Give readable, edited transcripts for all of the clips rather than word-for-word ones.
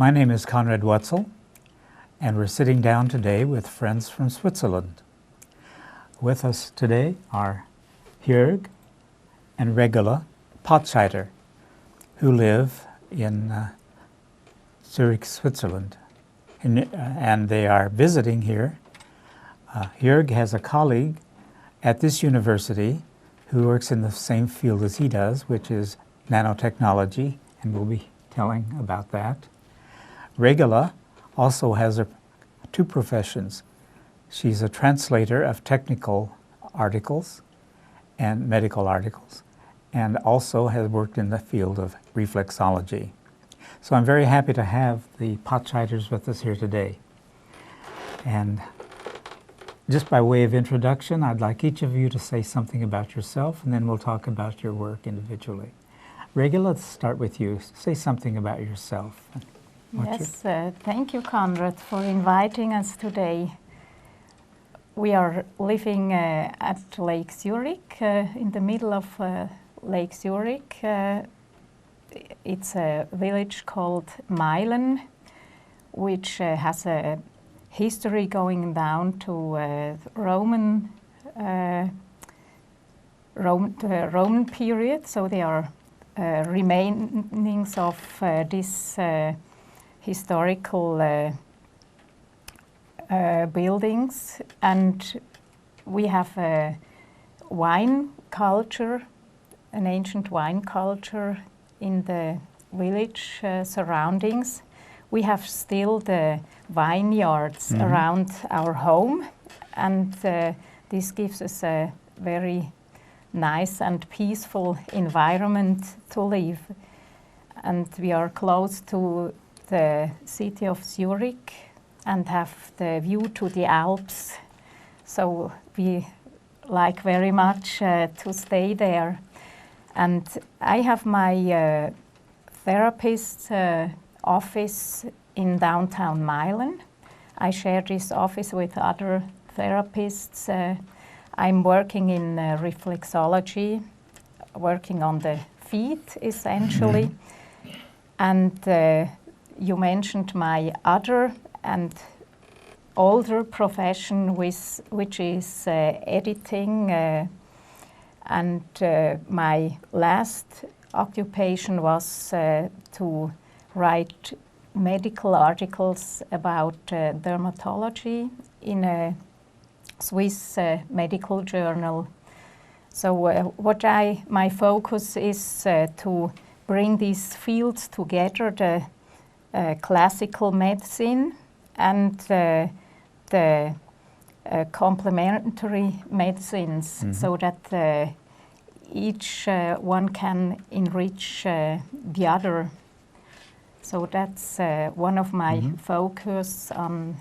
My name is Conrad Wetzel, and we're sitting down today with friends from Switzerland. With us today are Joerg and Regula Patscheider, who live in Zurich, Switzerland, and they are visiting here. Joerg has a colleague at this university who works in the same field as he does, which is nanotechnology, and we'll be telling about that. Regula also has two professions. She's a translator of technical articles and medical articles, and also has worked in the field of reflexology. So I'm very happy to have the Patscheiders with us here today. And just by way of introduction, I'd like each of you to say something about yourself, and then we'll talk about your work individually. Regula, let's start with you. Say something about yourself. Yes, thank you, Conrad, for inviting us today. We are living at Lake Zurich, in the middle of Lake Zurich. It's a village called Meilen, which has a history going down to the Roman period. So they are remainings of this historical buildings, and we have a wine culture, an ancient wine culture in the village surroundings. We have still the vineyards around our home, and this gives us a very nice and peaceful environment to live. And we are close to the city of Zurich and have the view to the Alps. So we like very much to stay there. And I have my therapist office in downtown Meilen. I share this office with other therapists. I'm working in reflexology, working on the feet essentially. And you mentioned my other and older profession, which is editing. And my last occupation was to write medical articles about dermatology in a Swiss medical journal. So my focus is to bring these fields together, the classical medicine and the complementary medicines, so that each one can enrich the other. So that's one of my focus on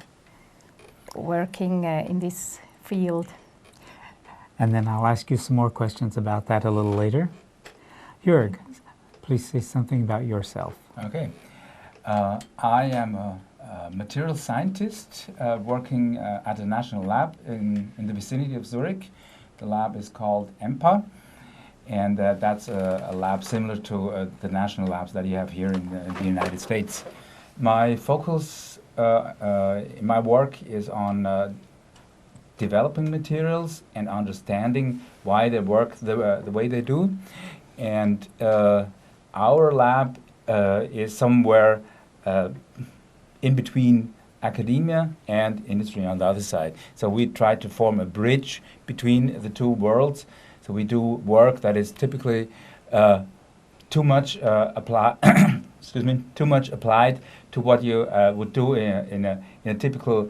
working in this field. And then I'll ask you some more questions about that a little later. Joerg, please say something about yourself. Okay. I am a material scientist working at a national lab in the vicinity of Zurich. The lab is called EMPA, and that's a lab similar to the national labs that you have here in the United States. My focus in my work is on developing materials and understanding why they work the way they do. And our lab is somewhere in between academia and industry on the other side. So we try to form a bridge between the two worlds. So we do work that is typically too much applied to what you would do in a typical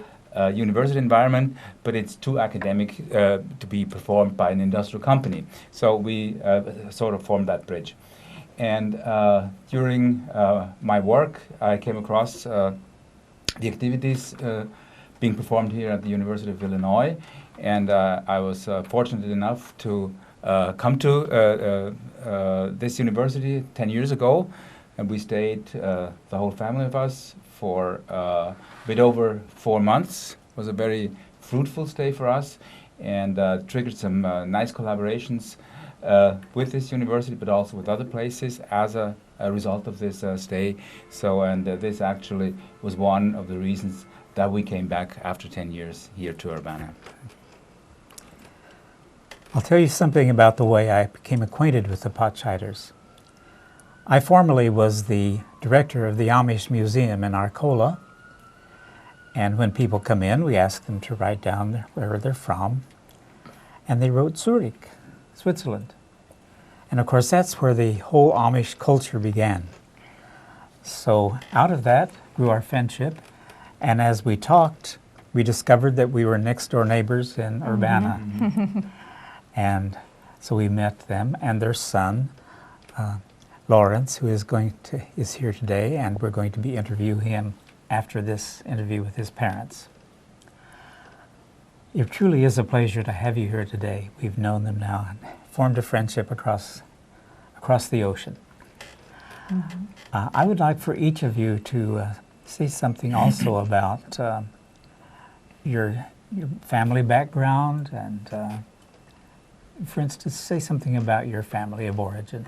university environment, but it's too academic to be performed by an industrial company. So we sort of form that bridge. And during my work, I came across the activities being performed here at the University of Illinois, and I was fortunate enough to come to this university 10 years ago, and we stayed, the whole family of us, for a bit over 4 months. It was a very fruitful stay for us, and triggered some nice collaborations with this university, but also with other places as a result of this stay. So, and this actually was one of the reasons that we came back after 10 years here to Urbana. I'll tell you something about the way I became acquainted with the Patscheiders. I formerly was the director of the Amish Museum in Arcola, and when people come in, we ask them to write down where they're from, and they wrote Zurich, Switzerland. And of course, that's where the whole Amish culture began. So out of that grew our friendship, and as we talked, we discovered that we were next door neighbors in Urbana. And so we met them and their son, Lawrence, who is here today, and we're going to be interviewing him after this interview with his parents. It truly is a pleasure to have you here today. We've known them now and formed a friendship across the ocean. I would like for each of you to say something also about your family background and for instance, say something about your family of origin.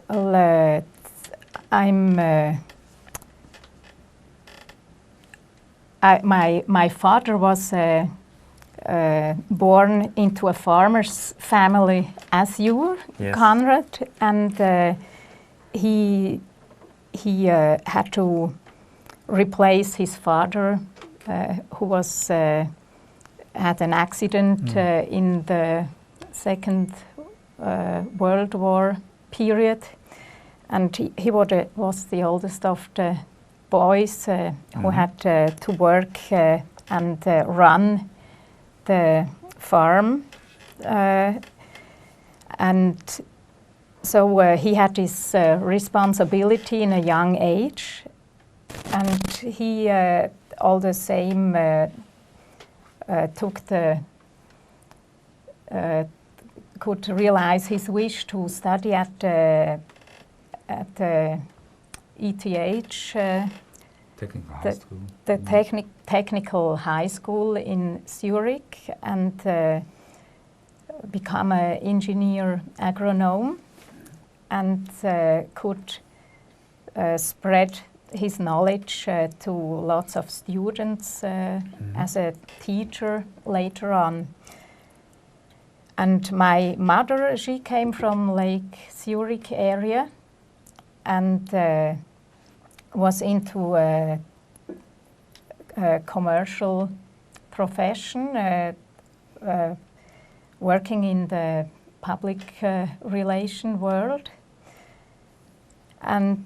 Well, my father was born into a farmer's family as you were, yes. Conrad, and he had to replace his father, who was had an accident in the Second World War period, and he was the oldest of the boys who had to work and run the farm, and so he had this responsibility in a young age, and he all the same could realize his wish to study at ETH, Technical High School. The Technical High School in Zurich, and become an engineer agronome, and could spread his knowledge to lots of students as a teacher later on. And my mother, she came from Lake Zurich area and was into a commercial profession, working in the public relation world. And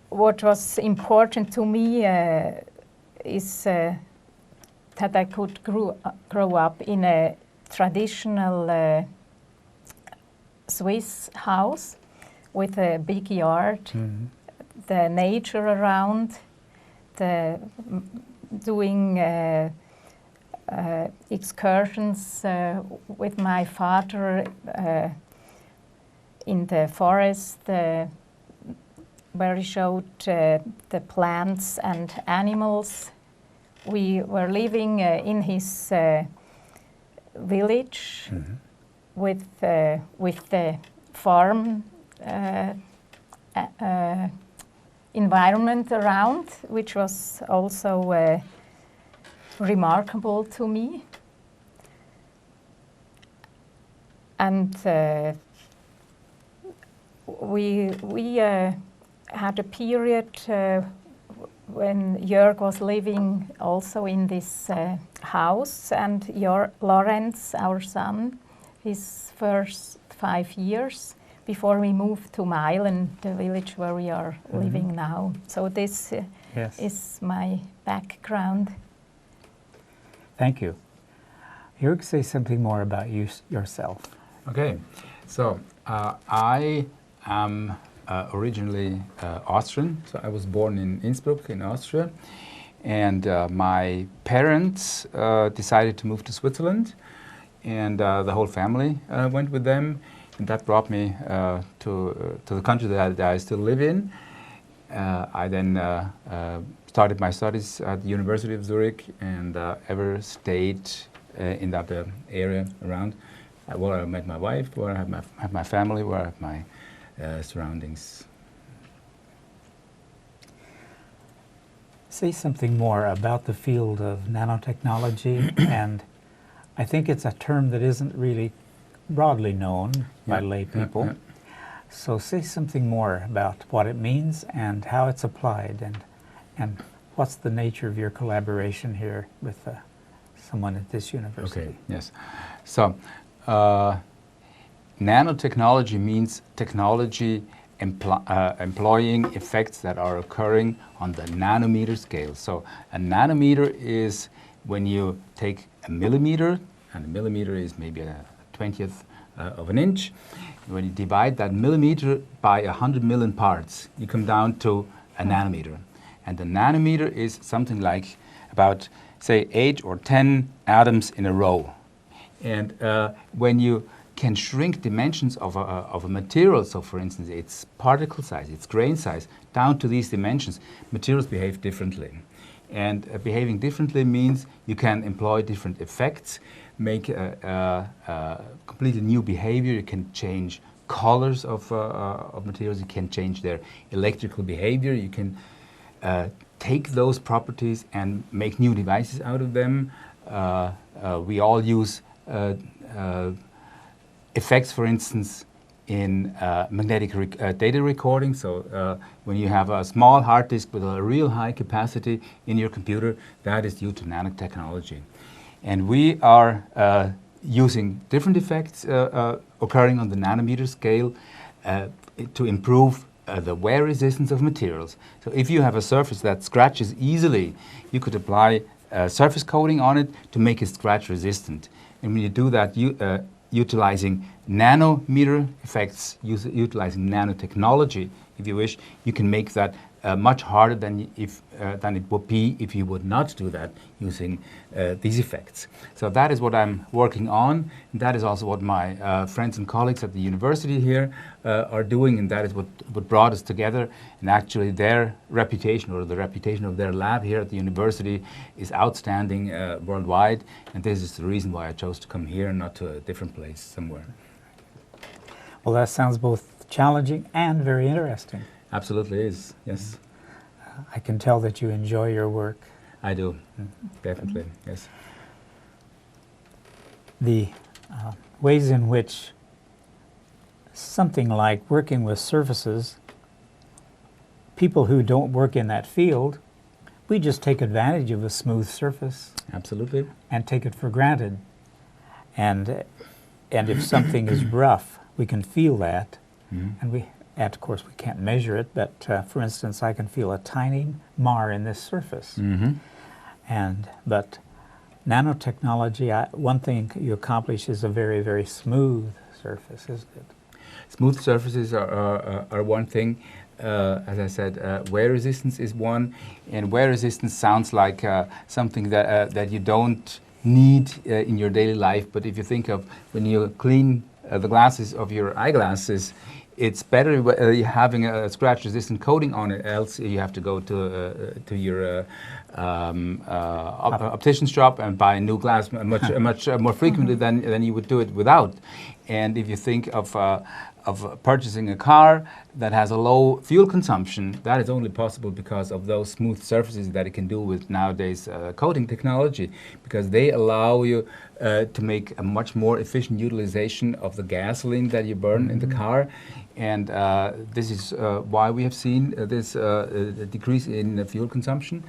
what was important to me is that I could grow up in a traditional Swiss house with a big yard, the nature around, doing excursions with my father in the forest, where he showed the plants and animals. We were living in his village with the farm environment around, which was also remarkable to me. And we had a period when Joerg was living also in this house, and Lawrence, our son, his first 5 years before we moved to Meilen, the village where we are living now. So this is my background. Thank you. Joerg, say something more about yourself. Okay, so I am originally Austrian, so I was born in Innsbruck in Austria, and my parents decided to move to Switzerland, and the whole family went with them, and that brought me to the country that I still live in. I then started my studies at the University of Zurich and ever stayed in that area around. where I met my wife, where I have my family, where I have my surroundings. Say something more about the field of nanotechnology, and I think it's a term that isn't really broadly known by lay people. So say something more about what it means and how it's applied, and what's the nature of your collaboration here with someone at this university. Okay, yes. So nanotechnology means technology employing effects that are occurring on the nanometer scale. So a nanometer is when you take a millimeter, and a millimeter is maybe a 20th of an inch. When you divide that millimeter by 100 million parts, you come down to a nanometer. And the nanometer is something like about, say, 8 or 10 atoms in a row. And when you can shrink dimensions of a material, so for instance, its particle size, its grain size, down to these dimensions, materials behave differently. And behaving differently means you can employ different effects, make a completely new behavior. You can change colors of materials. You can change their electrical behavior. You can take those properties and make new devices out of them. We all use effects, for instance, in magnetic data recording. So when you have a small hard disk with a real high capacity in your computer, that is due to nanotechnology. And we are using different effects occurring on the nanometer scale to improve the wear resistance of materials. So if you have a surface that scratches easily, you could apply surface coating on it to make it scratch resistant. And when you do that, utilizing nanometer effects, utilizing nanotechnology, if you wish, you can make that much harder than it would be if you would not do that using these effects. So that is what I'm working on, and that is also what my friends and colleagues at the university here are doing, and that is what brought us together. And actually their reputation, or the reputation of their lab here at the university, is outstanding worldwide, and this is the reason why I chose to come here and not to a different place somewhere. Well, that sounds both challenging and very interesting. Absolutely is, yes. I can tell that you enjoy your work. I do, definitely, yes. The ways in which something like working with surfaces, people who don't work in that field, we just take advantage of a smooth surface. Absolutely. And take it for granted. And if something is rough, we can feel that, and of course, we can't measure it, but for instance, I can feel a tiny mar in this surface. But nanotechnology, one thing you accomplish is a very, very smooth surface, isn't it? Smooth surfaces are one thing. As I said, wear resistance is one, and wear resistance sounds like something that you don't need in your daily life. But if you think of when you clean the glasses of your eyeglasses, it's better having a scratch-resistant coating on it, else you have to go to your optician's shop and buy a new glass much more frequently than you would do it without. And if you think of purchasing a car that has a low fuel consumption, that is only possible because of those smooth surfaces that it can do with nowadays coating technology, because they allow you to make a much more efficient utilization of the gasoline that you burn in the car. And this is why we have seen this decrease in fuel consumption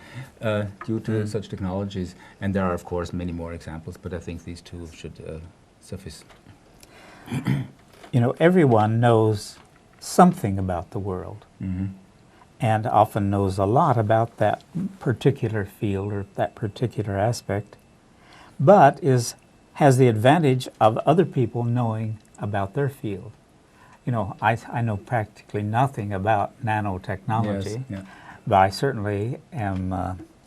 due to such technologies. And there are, of course, many more examples, but I think these two should suffice. You know, everyone knows something about the world, and often knows a lot about that particular field or that particular aspect, but has the advantage of other people knowing about their field. You know, I know practically nothing about nanotechnology, but I certainly am,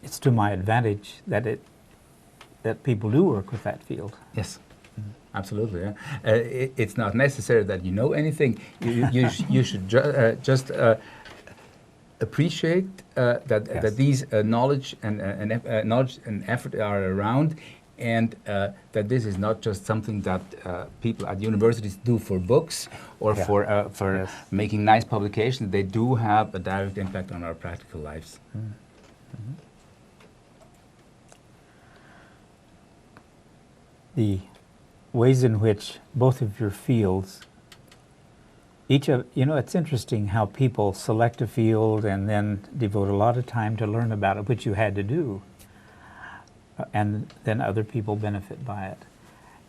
it's to my advantage that people do work with that field. Yes. Absolutely. Yeah. It's not necessary that you know anything. You should just appreciate that these knowledge and effort are around, and that this is not just something that people at universities do for books or for Yes. making nice publications. They do have a direct impact on our practical lives. The ways in which both of your fields, it's interesting how people select a field and then devote a lot of time to learn about it, which you had to do, and then other people benefit by it.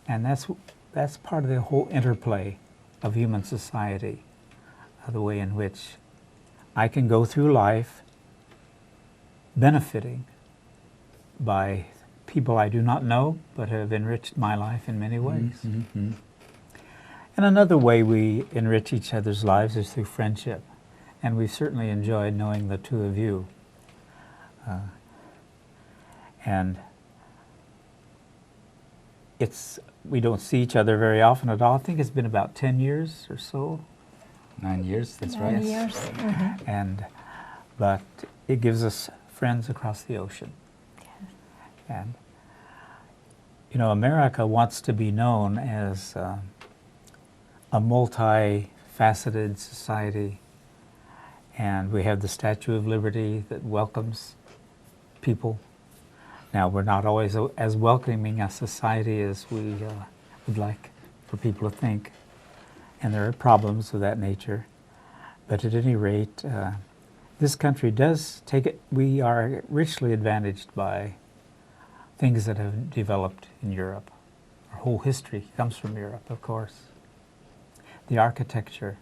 And that's part of the whole interplay of human society, the way in which I can go through life benefiting by people I do not know, but have enriched my life in many ways. Mm-hmm. And another way we enrich each other's lives is through friendship. And we've certainly enjoyed knowing the two of you. And we don't see each other very often at all. I think it's been about 10 years or so. 9 years, that's 9 right. years. Mm-hmm. But it gives us friends across the ocean. And, America wants to be known as a multifaceted society, and we have the Statue of Liberty that welcomes people. Now, we're not always as welcoming a society as we would like for people to think, and there are problems of that nature. But at any rate, this country does take it. We are richly advantaged by things that have developed in Europe. Our whole history comes from Europe, of course. The architecture.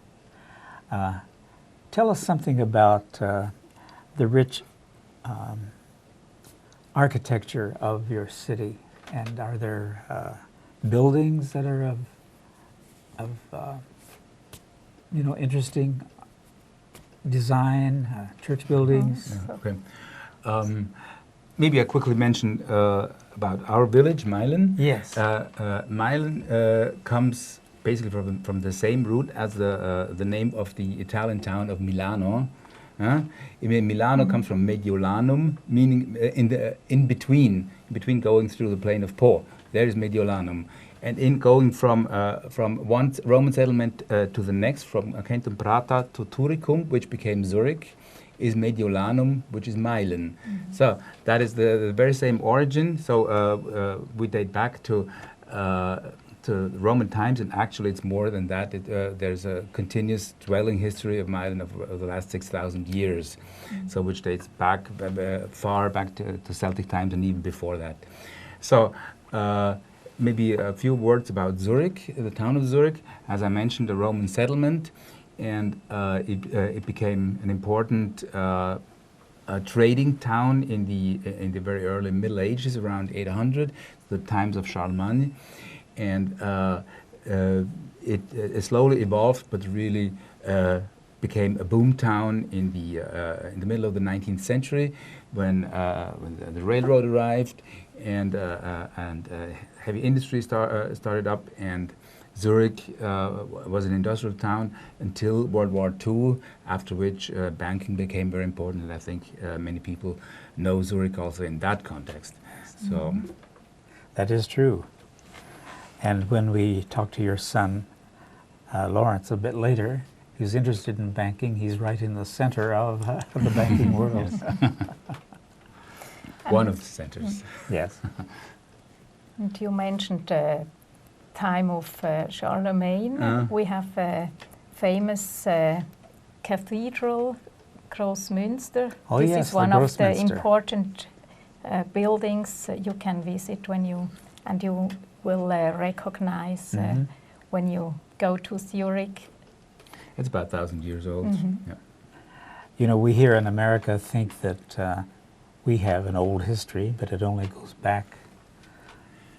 Tell us something about the rich architecture of your city. And are there buildings that are of interesting design, church buildings? Yeah, okay. Maybe I quickly mention about our village, Meilen. Yes. Meilen comes basically from the same root as the name of the Italian town of Milano. Milano comes from Mediolanum, meaning in between going through the plain of Po. There is Mediolanum. And in going from one Roman settlement to the next, from Centum Prata to Turicum, which became Zurich, is Mediolanum, which is Meilen. Mm-hmm. So that is the very same origin. So we date back to Roman times, and actually it's more than that. There's a continuous dwelling history of Meilen of the last 6,000 years, so which dates back far back to Celtic times and even before that. So maybe a few words about Zurich, the town of Zurich. As I mentioned, a Roman settlement, and it became an important trading town in the very early Middle Ages, around 800, the times of Charlemagne, and it slowly evolved, but really became a boom town in the middle of the 19th century, when the railroad arrived and heavy industry started up, and Zurich was an industrial town until World War II, after which banking became very important, and I think many people know Zurich also in that context. So that is true. And when we talked to your son, Lawrence, a bit later, who's interested in banking, he's right in the center of the banking world. One of the centers. Yes. And you mentioned the time of Charlemagne. We have a famous cathedral, Grossmünster. Oh, this yes, is one of the Grossmünster. important buildings you can visit when you will recognize when you go to Zurich. It's about 1,000 years old. Mm-hmm. Yeah. We here in America think that we have an old history, but it only goes back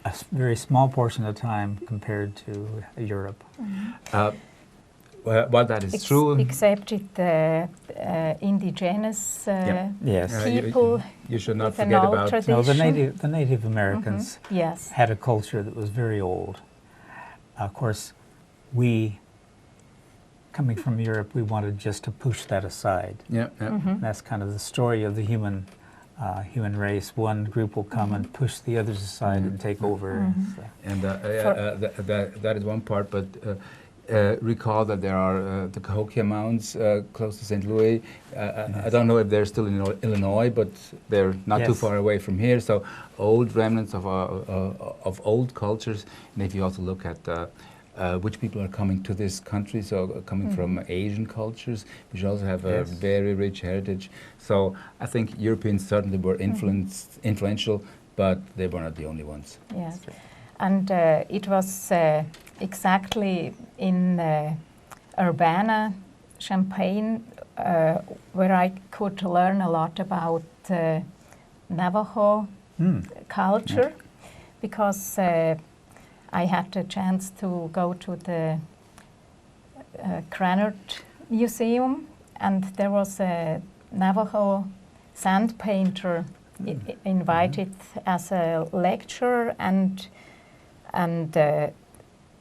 a very small portion of time compared to Europe. Mm-hmm. Well, that is true. Except the indigenous Yes. people. You should not with an forget old about tradition. The Native Americans Yes. had a culture that was very old. Of course, we, coming from Europe, we wanted just to push that aside. Yeah. Mm-hmm. That's kind of the story of the human human race. One group will come and push the others aside and take over. So. And that is one part, but recall that there are the Cahokia Mounds close to St. Louis. I don't know if they're still in Illinois, but they're not too far away from here. So old remnants of old cultures. And if you also look at which people are coming to this country, so coming from Asian cultures, which also have a very rich heritage. So I think Europeans certainly were influential, but they were not the only ones. Yes, and it was exactly in Urbana, Champaign, where I could learn a lot about Navajo culture, because I had the chance to go to the Granite Museum, and there was a Navajo sand painter invited as a lecturer, and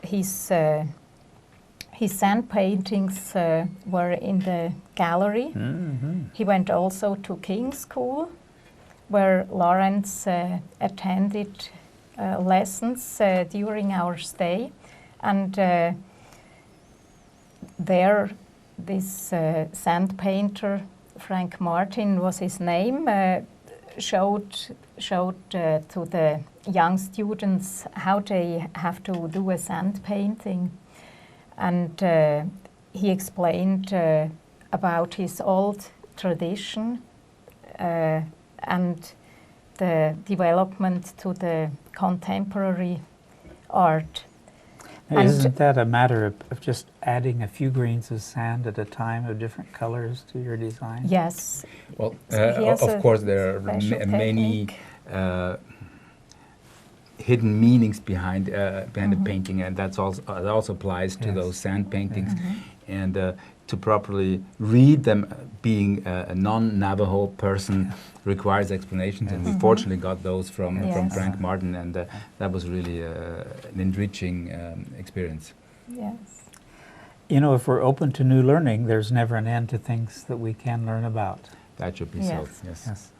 his sand paintings were in the gallery. He went also to King's School, where Lawrence attended lessons during our stay, and there this sand painter, Frank Martin was his name, showed to the young students how they have to do a sand painting, and he explained about his old tradition and the development to the contemporary art. Now, isn't that a matter of just adding a few grains of sand at a time of different colors to your design? Yes. Well, of course there are many hidden meanings behind the painting, and that also applies to those sand paintings. And to properly read them, being a non-Navajo person requires explanations, and we fortunately got those from Frank Martin, and that was really an enriching experience. Yes. You know, if we're open to new learning, there's never an end to things that we can learn about. That should be so, yes.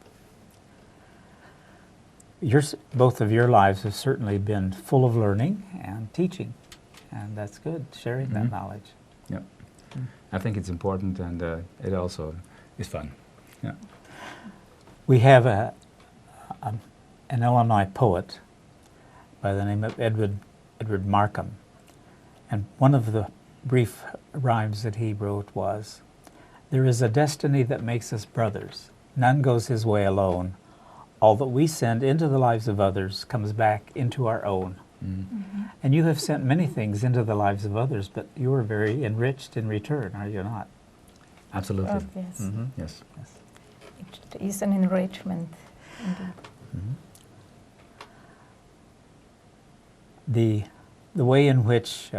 Both of your lives have certainly been full of learning and teaching, and that's good, sharing that knowledge. Yeah, I think it's important, and it also is fun. Yeah. We have an Illinois poet by the name of Edward Markham, and one of the brief rhymes that he wrote was, "There is a destiny that makes us brothers. None goes his way alone. All that we send into the lives of others comes back into our own." And you have sent many things into the lives of others, but you are very enriched in return, are you not? Absolutely. Oh, yes. Yes. It is an enrichment, indeed. The way in which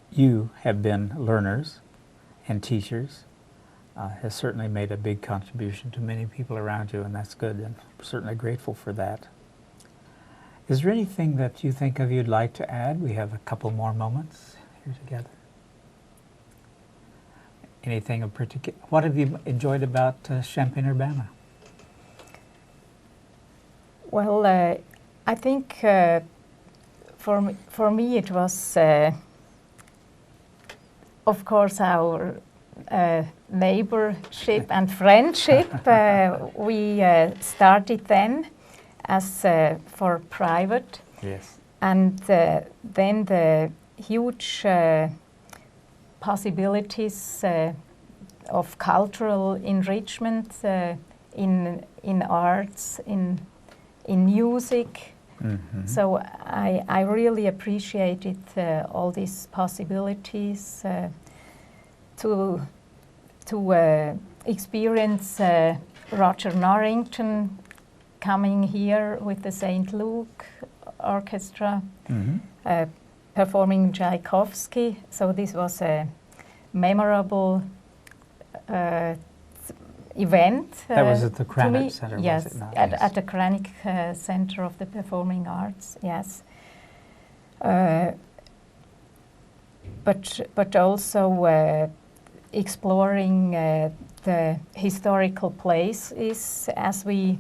you have been learners and teachers has certainly made a big contribution to many people around you, and that's good, and I'm certainly grateful for that. Is there anything that you think of you'd like to add? We have a couple more moments here together. Anything in particular? What have you enjoyed about Champaign-Urbana? Well, I think for me it was, of course, our neighborship and friendship. We started then as for private. Yes. And then the huge possibilities of cultural enrichment in arts, in music. So I really appreciated all these possibilities to experience Roger Norrington coming here with the St. Luke Orchestra, performing Tchaikovsky. So this was a memorable event. That was at the Granite Center, yes, was it not? At the Granite Center of the Performing Arts, yes. But also exploring the historical places, as we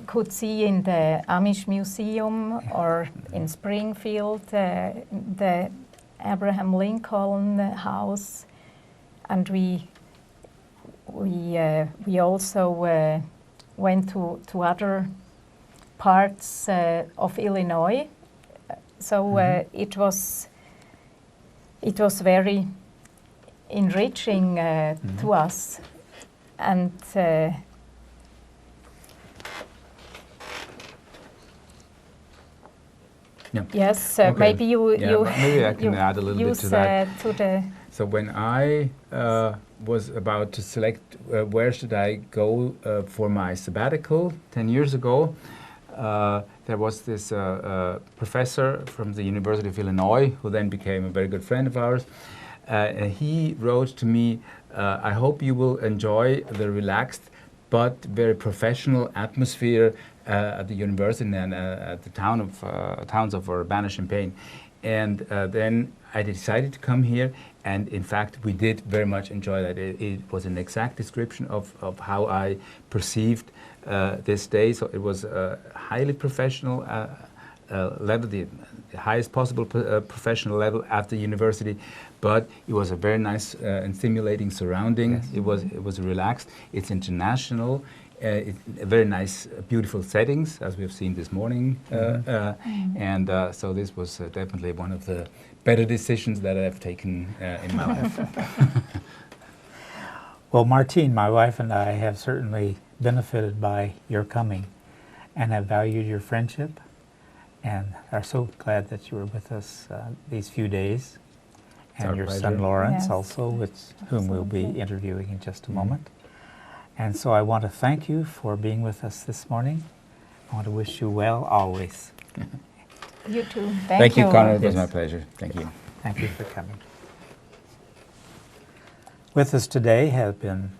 could see in the Amish Museum or in Springfield, the Abraham Lincoln House, and we also went to other parts of Illinois. So it was very enriching to us, and yes, Okay. maybe you maybe I can add a little bit to that. To the So when I was about to select where should I go for my sabbatical 10 years ago, there was this professor from the University of Illinois who then became a very good friend of ours. And he wrote to me, I hope you will enjoy the relaxed but very professional atmosphere at the university and at the towns of Urbana-Champaign. And then I decided to come here, and in fact we did very much enjoy that. It was an exact description of how I perceived this day. So it was a highly professional level, the highest possible professional level at the university, but it was a very nice and stimulating surrounding. Yes. It was relaxed. It's international. Very nice, beautiful settings, as we have seen this morning. And so this was definitely one of the better decisions that I've taken in my life. Well, Martine, my wife and I have certainly benefited by your coming and have valued your friendship and are so glad that you were with us these few days. And your son Lawrence also, with whom we'll be interviewing in just a moment. And so I want to thank you for being with us this morning. I want to wish you well always. You too. Thank you, Conrad. It was my pleasure. Thank you. Thank you for coming. With us today have been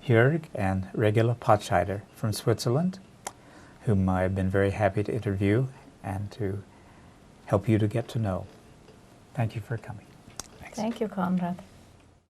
Joerg and Regula Patscheider from Switzerland, whom I've been very happy to interview and to help you to get to know. Thank you for coming. Thank you, Conrad.